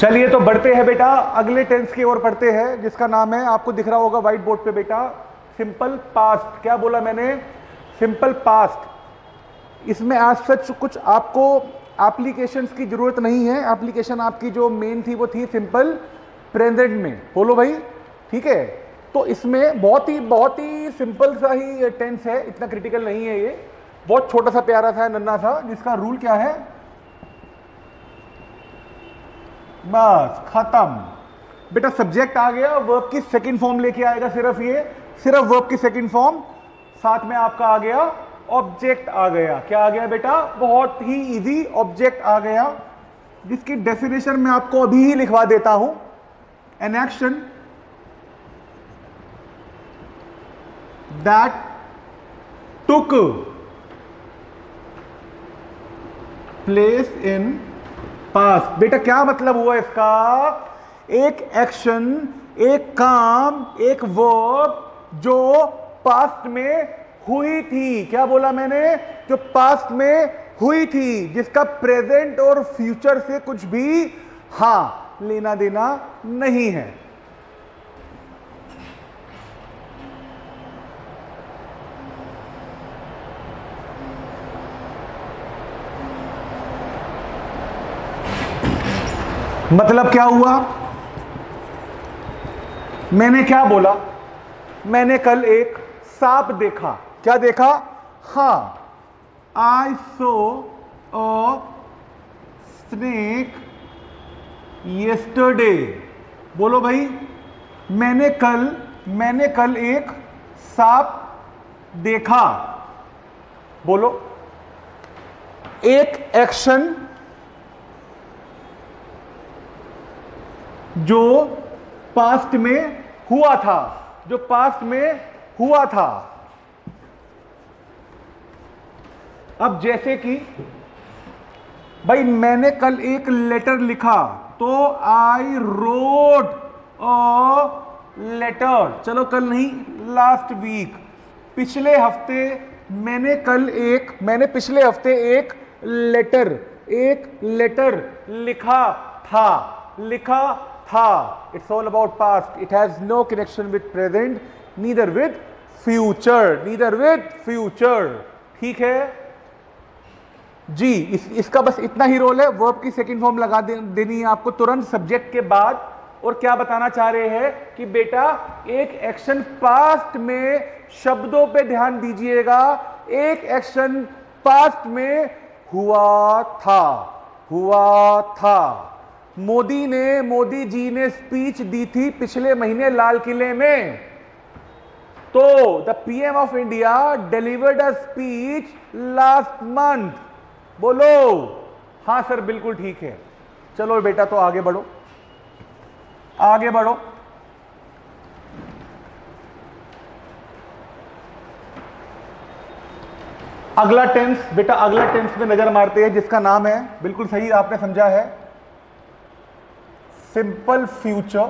चलिए तो बढ़ते हैं बेटा, अगले टेंस की ओर पढ़ते हैं, जिसका नाम है, आपको दिख रहा होगा व्हाइट बोर्ड पे बेटा, सिंपल पास्ट। क्या बोला मैंने? Simple past. इसमें आज सच कुछ आपको एप्लीकेशंस की जरूरत नहीं है। एप्लीकेशन आपकी जो मेन थी वो थी सिंपल प्रेजेंट में। बोलो भाई, ठीक है। तो इसमें बहुत ही सिंपल सा ही टेंस है, इतना क्रिटिकल नहीं है ये, बहुत छोटा सा प्यारा सा नन्ना सा, जिसका रूल क्या है, बस खत्म बेटा। सब्जेक्ट आ गया, वर्ब की सेकंड फॉर्म लेके आएगा, सिर्फ वर्ब की सेकंड फॉर्म, साथ में आपका आ गया ऑब्जेक्ट आ गया। क्या आ गया बेटा? बहुत ही इजी, ऑब्जेक्ट आ गया, जिसकी डेफिनेशन मैं आपको अभी ही लिखवा देता हूं। N action that took place in past. बेटा क्या मतलब हुआ इसका? एक एक्शन, एक काम, एक वर्ब जो पास्ट में हुई थी। क्या बोला मैंने? जो पास्ट में हुई थी, जिसका प्रेजेंट और फ्यूचर से कुछ भी लेना देना नहीं है। मतलब क्या हुआ? मैंने क्या बोला? मैंने कल एक सांप देखा। क्या देखा? आई सो अ स्नेक यस्टरडे। बोलो भाई, मैंने कल एक सांप देखा। बोलो, एक एक्शन जो पास्ट में हुआ था, अब जैसे कि भाई मैंने कल एक लेटर लिखा, तो आई रोट अ लेटर। चलो कल नहीं, लास्ट वीक, पिछले हफ्ते मैंने पिछले हफ्ते एक लेटर लिखा था। It's all about past. It has no connection with present, neither with future. ठीक है जी। इसका बस इतना ही रोल है। वर्ब की सेकंड फॉर्म लगा देनी है आपको तुरंत सब्जेक्ट के बाद। और क्या बताना चाह रहे हैं कि बेटा एक एक्शन पास्ट में, शब्दों पे ध्यान दीजिएगा, एक एक्शन पास्ट में हुआ था। मोदी जी ने स्पीच दी थी पिछले महीने लाल किले में। तो the PM of India delivered a speech last month. बोलो हाँ सर, बिल्कुल ठीक है। चलो बेटा तो आगे बढ़ो। अगला टेंस बेटा, अगला टेंस में नजर मारते हैं, जिसका नाम है, बिल्कुल सही आपने समझा है, सिंपल फ्यूचर।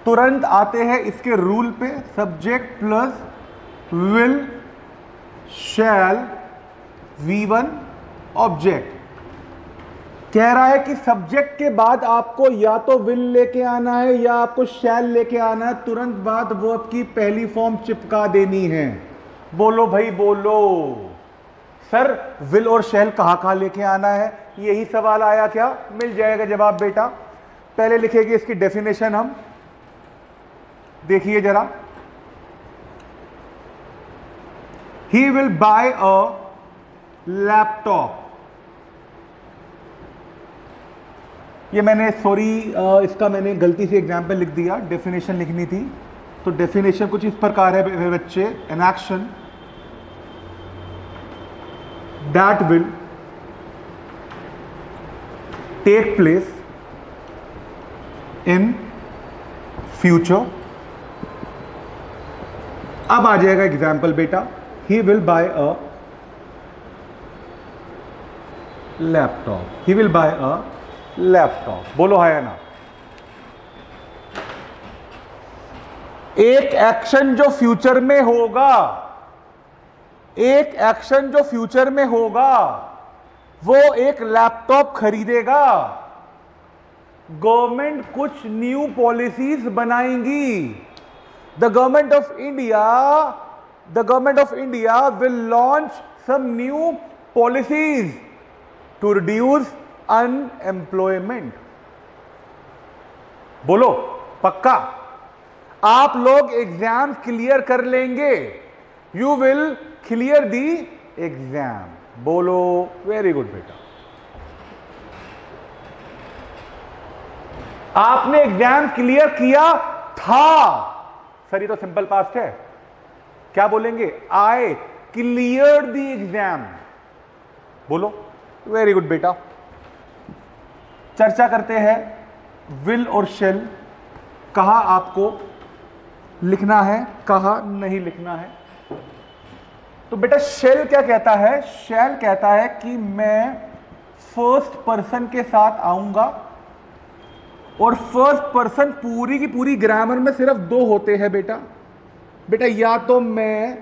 तुरंत आते हैं इसके रूल पे, subject plus will shell V1 object. कह रहा है कि सब्जेक्ट के बाद आपको या तो विल लेके आना है या आपको शैल लेके आना है, तुरंत बाद वर्ब की पहली फॉर्म चिपका देनी है। बोलो भाई बोलो। सर विल और शैल कहां लेके आना है, यही सवाल आया क्या? मिल जाएगा जवाब बेटा। पहले लिखेगी इसकी डेफिनेशन हम, देखिए जरा। ही विल बाय अ लैपटॉप। ये मैंने इसका मैंने गलती से एग्जाम्पल लिख दिया, डेफिनेशन लिखनी थी। तो डेफिनेशन कुछ इस प्रकार है बच्चे, an action that will take place in future. अब आ जाएगा एग्जाम्पल बेटा, he will buy a laptop. बोलो है या ना? एक एक्शन जो फ्यूचर में होगा, वो एक लैपटॉप खरीदेगा। गवर्नमेंट कुछ न्यू पॉलिसीज बनाएंगी। The government of India will launch some new policies to reduce unemployment. बोलो पक्का? आप लोग एग्जाम क्लियर कर लेंगे। You will clear the exam. बोलो वेरी गुड बेटा। आपने एग्जाम क्लियर किया था। सर ये तो सिंपल पास्ट है, क्या बोलेंगे? I clear the exam. बोलो वेरी गुड बेटा। चर्चा करते हैं विल और शेल। कहा आपको लिखना है, कहा नहीं लिखना है। तो बेटा शेल क्या कहता है? शेल कहता है कि मैं फर्स्ट पर्सन के साथ आऊंगा, और फर्स्ट पर्सन पूरी की पूरी ग्रामर में सिर्फ दो होते हैं बेटा। बेटा या तो मैं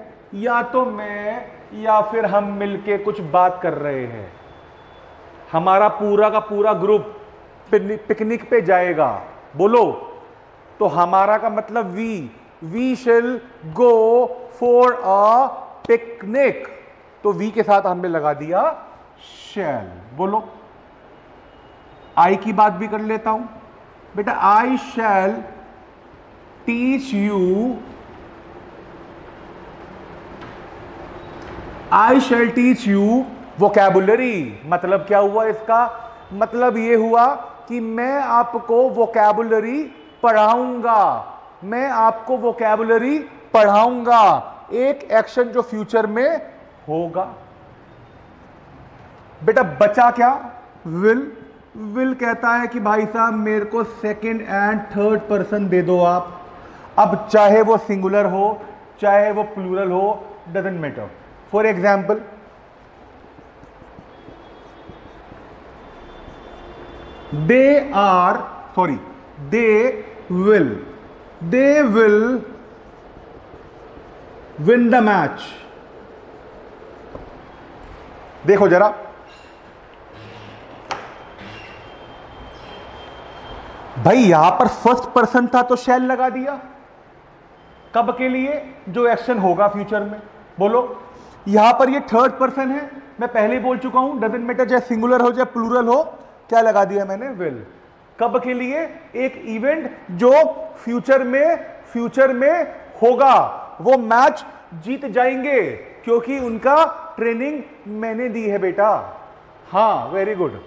या फिर हम मिलके कुछ बात कर रहे हैं। हमारा पूरा का पूरा ग्रुप पिकनिक पे जाएगा। बोलो तो हमारा का मतलब we shall go for a picnic. तो वी के साथ हमने लगा दिया शेल। बोलो आई की बात भी कर लेता हूं बेटा। आई शैल टीच यू वोकैबुलरी। मतलब क्या हुआ इसका? मतलब ये हुआ कि मैं आपको वोकैबुलरी पढ़ाऊंगा। मैं आपको वोकैबुलरी पढ़ाऊंगा। एक एक्शन जो फ्यूचर में होगा। बेटा बचा क्या? विल कहता है कि भाई साहब मेरे को सेकंड एंड थर्ड पर्सन दे दो आप। अब चाहे वो सिंगुलर हो चाहे वो प्लूरल हो, doesn't matter. For example they will win the match। देखो जरा, भाई यहां पर फर्स्ट पर्सन था तो शैल लगा दिया। कब के लिए? जो एक्शन होगा फ्यूचर में। बोलो यहां पर ये थर्ड पर्सन है, मैं पहले ही बोल चुका हूं, डजंट मैटर चाहे सिंगुलर हो चाहे प्लूरल हो, क्या लगा दिया मैंने? विल। कब के लिए? एक इवेंट जो फ्यूचर में होगा। वो मैच जीत जाएंगे क्योंकि उनका ट्रेनिंग मैंने दी है बेटा। हाँ वेरी गुड।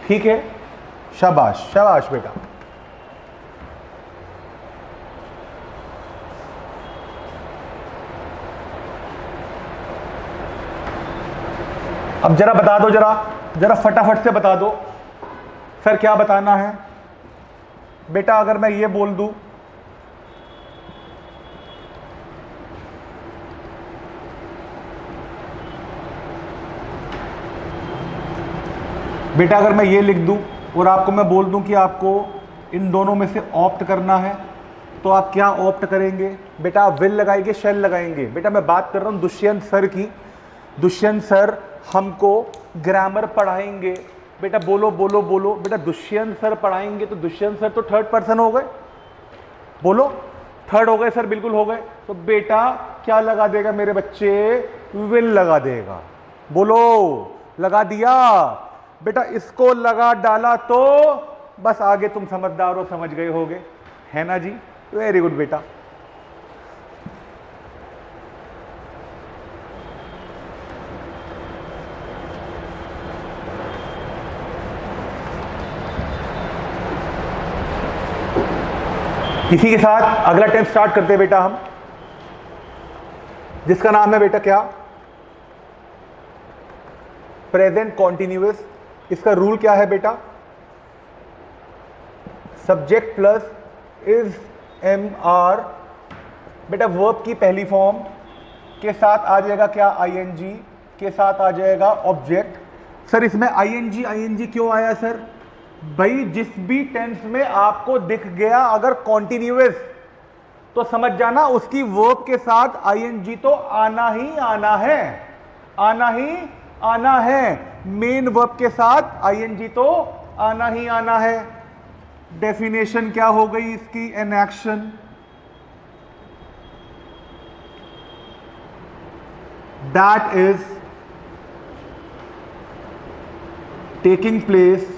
ठीक है, शाबाश शाबाश बेटा। अब जरा बता दो, जरा फटाफट से बता दो सर क्या बताना है। बेटा अगर मैं ये बोल दूं बेटा अगर मैं ये लिख दूं और आपको मैं बोल दूं कि आपको इन दोनों में से ऑप्ट करना है, तो आप क्या ऑप्ट करेंगे? बेटा आप विल लगाएंगे शैल लगाएंगे? बेटा मैं बात कर रहा हूं दुष्यंत सर की। दुष्यंत सर हमको ग्रामर पढ़ाएंगे। बेटा बोलो बोलो बोलो। बेटा दुष्यंत सर पढ़ाएंगे तो दुष्यंत सर तो थर्ड पर्सन हो गए। बोलो थर्ड हो गए सर, बिल्कुल हो गए। तो बेटा क्या लगा देगा मेरे बच्चे? विल लगा देगा। बोलो लगा दिया। बेटा इसको लगा डाला तो बस आगे तुम समझदार हो, समझ गए होगे, है ना जी? वेरी गुड बेटा। इसी के साथ अगला टेंस स्टार्ट करते हैं बेटा हम, जिसका नाम है बेटा क्या? Present continuous. इसका रूल क्या है बेटा? Subject plus is am are. बेटा वर्ब की पहली फॉर्म के साथ आ जाएगा क्या? आईएनजी के साथ आ जाएगा ऑब्जेक्ट। सर इसमें आईएनजी क्यों आया सर? भाई जिस भी टेंस में आपको दिख गया अगर कॉन्टिन्यूअस, तो समझ जाना उसकी वर्ब के साथ आईएनजी तो आना ही आना है। आना ही आना है, मेन वर्ब के साथ आईएनजी तो आना ही आना है। डेफिनेशन क्या हो गई इसकी? N action that is taking place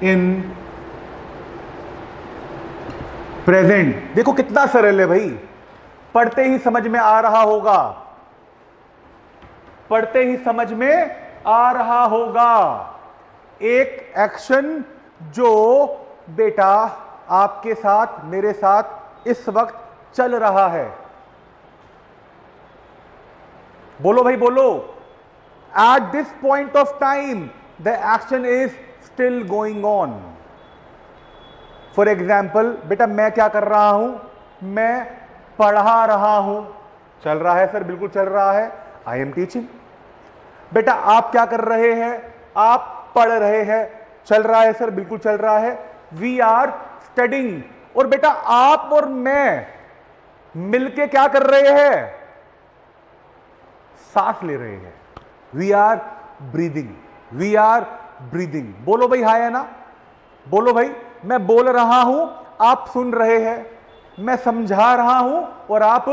in present. देखो कितना सरल है भाई, पढ़ते ही समझ में आ रहा होगा, पढ़ते ही समझ में आ रहा होगा। एक एक्शन जो बेटा आपके साथ मेरे साथ इस वक्त चल रहा है। बोलो भाई बोलो। At this point of time the action is still going on. For example बेटा मैं क्या कर रहा हूं? मैं पढ़ा रहा हूं। चल रहा है सर, बिल्कुल चल रहा है। I am teaching. बेटा आप क्या कर रहे हैं? आप पढ़ रहे हैं। चल रहा है सर, बिल्कुल चल रहा है। We are studying. और बेटा आप और मैं मिलके क्या कर रहे हैं? सांस ले रहे हैं। We are breathing, we are breathing. बोलो भाई हाय है ना? बोलो भाई। मैं बोल रहा हूं, आप सुन रहे हैं। मैं समझा रहा हूं और आप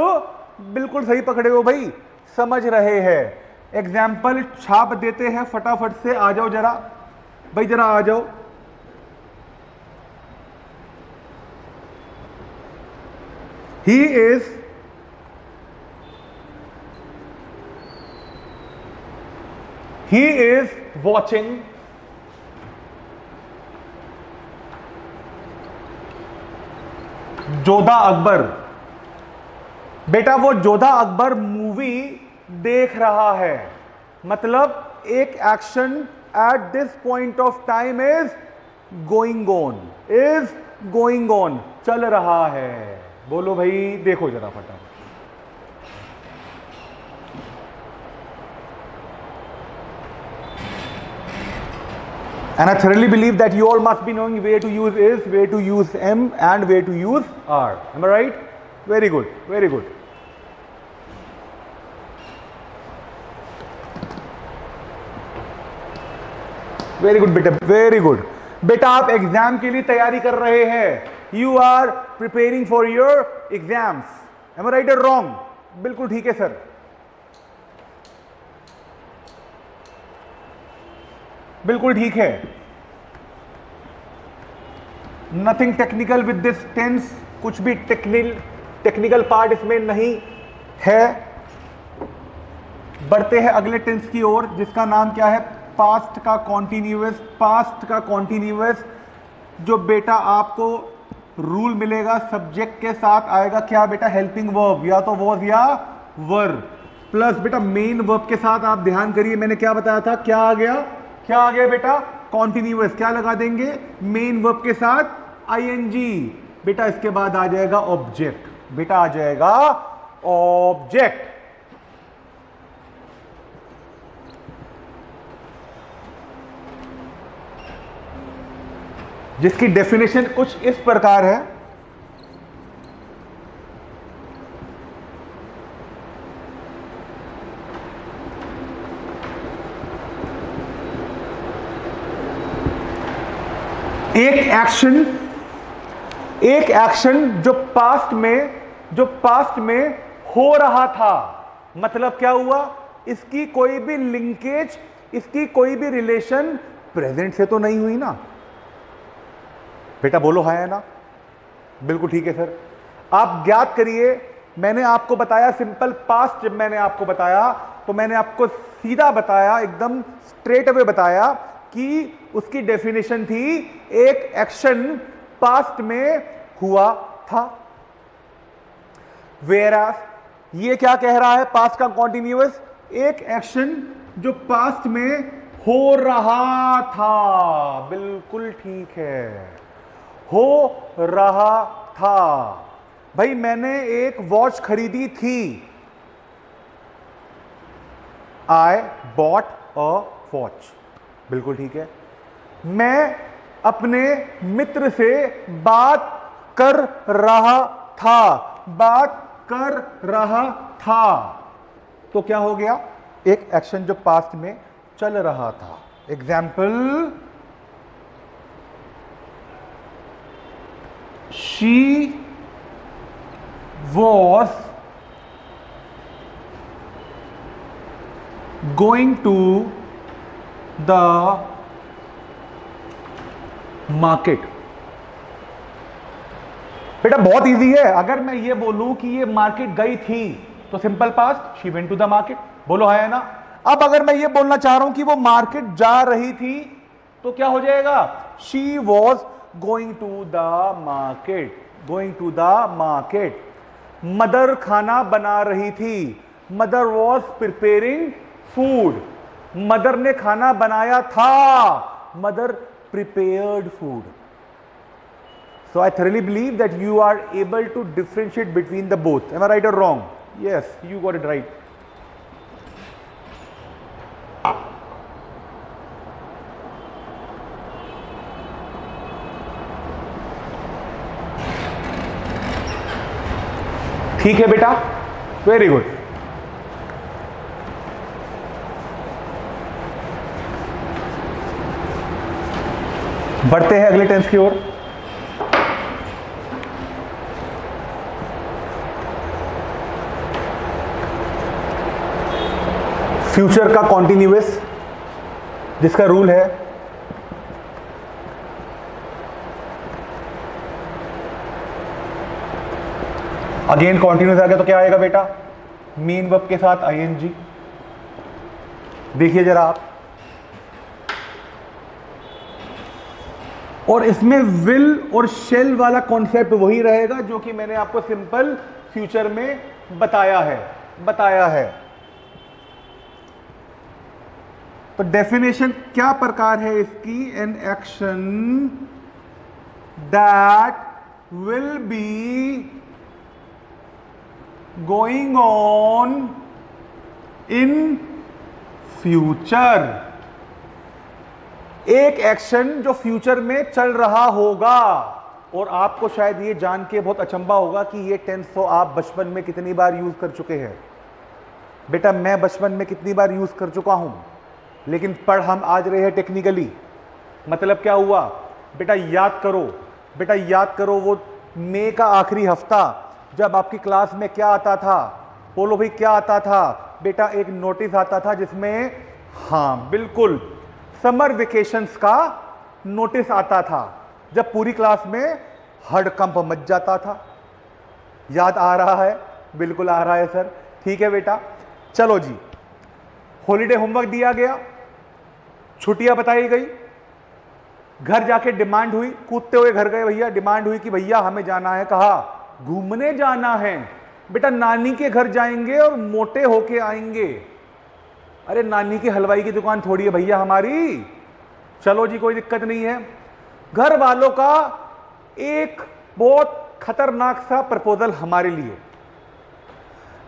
बिल्कुल सही पकड़े हो भाई, समझ रहे हैं। एग्जाम्पल छाप देते हैं फटाफट से। आ जाओ जरा भाई, जरा आ जाओ। He is watching Jodha Akbar. बेटा वो जोधा अकबर मूवी देख रहा है। मतलब एक action at this point of time is going on, चल रहा है। बोलो भाई, देखो जरा फटाफट। And I thoroughly believe that you all must be knowing where to use is, where to use am, and where to use are. Am I right? Very good, very good. Very good बेटा, very good. बेटा आप exam के लिए तैयारी कर रहे हैं। You are preparing for your exams. Am I right और रॉन्ग? बिल्कुल ठीक है सर, बिल्कुल ठीक है। Nothing technical with this tense, कुछ भी टेक्निकल पार्ट इसमें नहीं है। बढ़ते हैं अगले टेंस की ओर, जिसका नाम क्या है? पास्ट का कॉन्टिन्यूअस। पास्ट का कॉन्टिन्यूअस जो बेटा आपको रूल मिलेगा, सब्जेक्ट के साथ आएगा क्या बेटा? हेल्पिंग वर्ब, या तो वॉज या वर, प्लस बेटा मेन वर्ब के साथ। आप ध्यान करिए, मैंने क्या बताया था? क्या आ गया? क्या आ गया बेटा? कॉन्टिन्यूअस। क्या लगा देंगे? मेन वर्ब के साथ आईएनजी। बेटा इसके बाद आ जाएगा ऑब्जेक्ट। बेटा आ जाएगा ऑब्जेक्ट। जिसकी डेफिनेशन कुछ इस प्रकार है। एक एक्शन जो पास्ट में हो रहा था। मतलब क्या हुआ? इसकी कोई भी लिंकेज, इसकी कोई भी रिलेशन प्रेजेंट से तो नहीं हुई ना। बेटा बोलो हाँ है ना? बिल्कुल ठीक है सर। आप ज्ञात करिए। मैंने आपको बताया सिंपल पास्ट। जब मैंने आपको बताया तो मैंने आपको सीधा बताया, एकदम स्ट्रेट अवे बताया कि उसकी डेफिनेशन थी एक एक्शन पास्ट में हुआ था। वेयरएज ये क्या कह रहा है? पास्ट का कॉन्टिन्यूअस, एक एक्शन जो पास्ट में हो रहा था। बिल्कुल ठीक है, हो रहा था। भाई मैंने एक वॉच खरीदी थी। I bought a watch. बिल्कुल ठीक है। मैं अपने मित्र से बात कर रहा था। बात कर रहा था। तो क्या हो गया, एक एक्शन जो पास्ट में चल रहा था। Example, she was going to the market. बेटा बहुत इजी है, अगर मैं ये बोलूं कि ये मार्केट गई थी तो simple past, she went to the market, बोलो है ना। अब अगर मैं ये बोलना चाह रहा हूं कि वो मार्केट जा रही थी तो क्या हो जाएगा, she was going to the market, going to the market. Mother खाना बना रही थी, mother was preparing food, mother ने खाना बनाया था, mother prepared food. So I thoroughly believe that you are able to differentiate between the both. Am I right or wrong? Yes, you got it right. ठीक है बेटा, very good. बढ़ते हैं अगले टेंस की ओर। फ्यूचर का कॉन्टिन्यूअस, जिसका rule है अगेन कॉन्टिन्यूअस आ गया तो क्या आएगा बेटा, मेन वर्ब के साथ आईएनजी। देखिए जरा आप, और इसमें विल और शेल वाला कॉन्सेप्ट वही रहेगा जो कि मैंने आपको सिंपल फ्यूचर में बताया है। तो डेफिनेशन क्या प्रकार है इसकी, N action that will be going on in future, एक एक्शन जो फ्यूचर में चल रहा होगा। और आपको शायद ये जान के बहुत अचंभा होगा कि ये टेंस तो आप बचपन में कितनी बार यूज कर चुके हैं। बेटा मैं बचपन में कितनी बार यूज कर चुका हूं, लेकिन पढ़ हम आज रहे हैं टेक्निकली। मतलब क्या हुआ बेटा, याद करो वो मई का आखिरी हफ्ता जब आपकी क्लास में क्या आता था, बोलो भाई क्या आता था बेटा, एक नोटिस आता था जिसमें, हाँ बिल्कुल, समर वेकेशंस का नोटिस आता था, जब पूरी क्लास में हड़कंप मच जाता था। याद आ रहा है? बिल्कुल आ रहा है सर, ठीक है बेटा। चलो जी, हॉलीडे होमवर्क दिया गया, छुट्टियां बताई गई, घर जाके डिमांड हुई, कूदते हुए घर गए भैया, डिमांड हुई कि भैया हमें जाना है, कहा घूमने जाना है बेटा, नानी के घर जाएंगे और मोटे होके आएंगे। अरे नानी की हलवाई की दुकान थोड़ी है भैया हमारी। चलो जी कोई दिक्कत नहीं है। घर वालों का एक बहुत खतरनाक सा प्रपोजल हमारे लिए,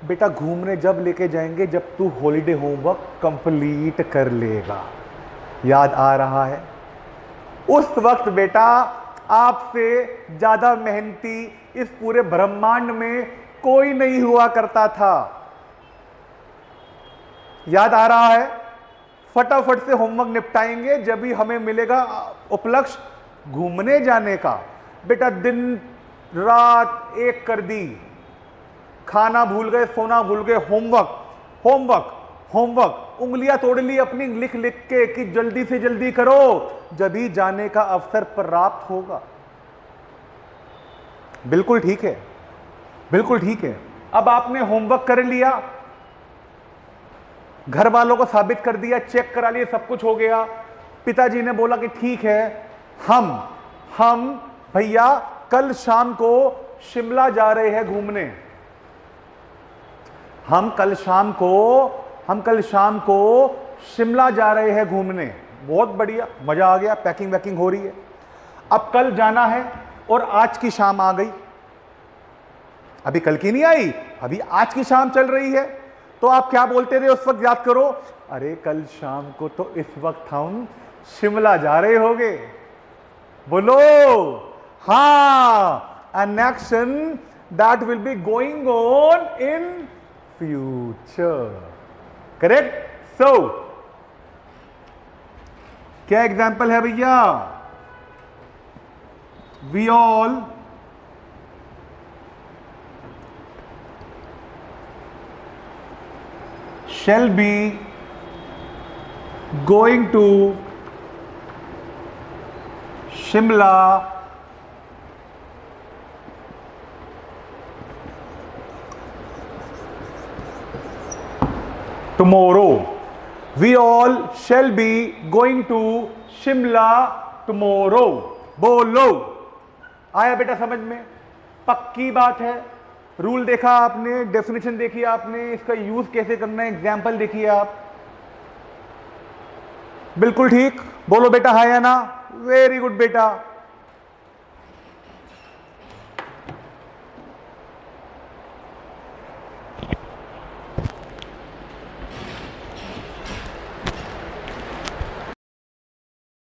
बेटा घूमने जब लेके जाएंगे जब तू हॉलीडे होमवर्क कंप्लीट कर लेगा। याद आ रहा है? उस वक्त बेटा आपसे ज्यादा मेहनती इस पूरे ब्रह्मांड में कोई नहीं हुआ करता था। याद आ रहा है? फटाफट से होमवर्क निपटाएंगे जब भी हमें मिलेगा उपलक्ष्य घूमने जाने का। बेटा दिन रात एक कर दी, खाना भूल गए, सोना भूल गए, होमवर्क होमवर्क होमवर्क, उंगलियां तोड़ ली अपनी लिख लिख के कि जल्दी से जल्दी करो, जब ही जाने का अवसर प्राप्त होगा। बिल्कुल ठीक है, बिल्कुल ठीक है। अब आपने होमवर्क कर लिया, घर वालों को साबित कर दिया, चेक करा लिया, सब कुछ हो गया। पिताजी ने बोला कि ठीक है, हम भैया कल शाम को शिमला जा रहे हैं घूमने। हम कल शाम को शिमला जा रहे हैं घूमने। बहुत बढ़िया, मजा आ गया, पैकिंग वैकिंग हो रही है। अब कल जाना है और आज की शाम आ गई, अभी कल की नहीं आई, अभी आज की शाम चल रही है। तो आप क्या बोलते थे उस वक्त, याद करो, अरे कल शाम को तो इस वक्त हम शिमला जा रहे होंगे। बोलो हाँ, an action that will be going on in future. Correct. So क्या एग्जाम्पल है भैया? We all shall be going to Shimla tomorrow. We all shall be going to Shimla tomorrow. बोलो, आया बेटा समझ में? पक्की बात है। रूल देखा आपने, डेफिनेशन देखी आपने, इसका यूज कैसे करना है, एग्जाम्पल देखिए आप। बिल्कुल ठीक, बोलो बेटा हाँ या ना? वेरी गुड बेटा।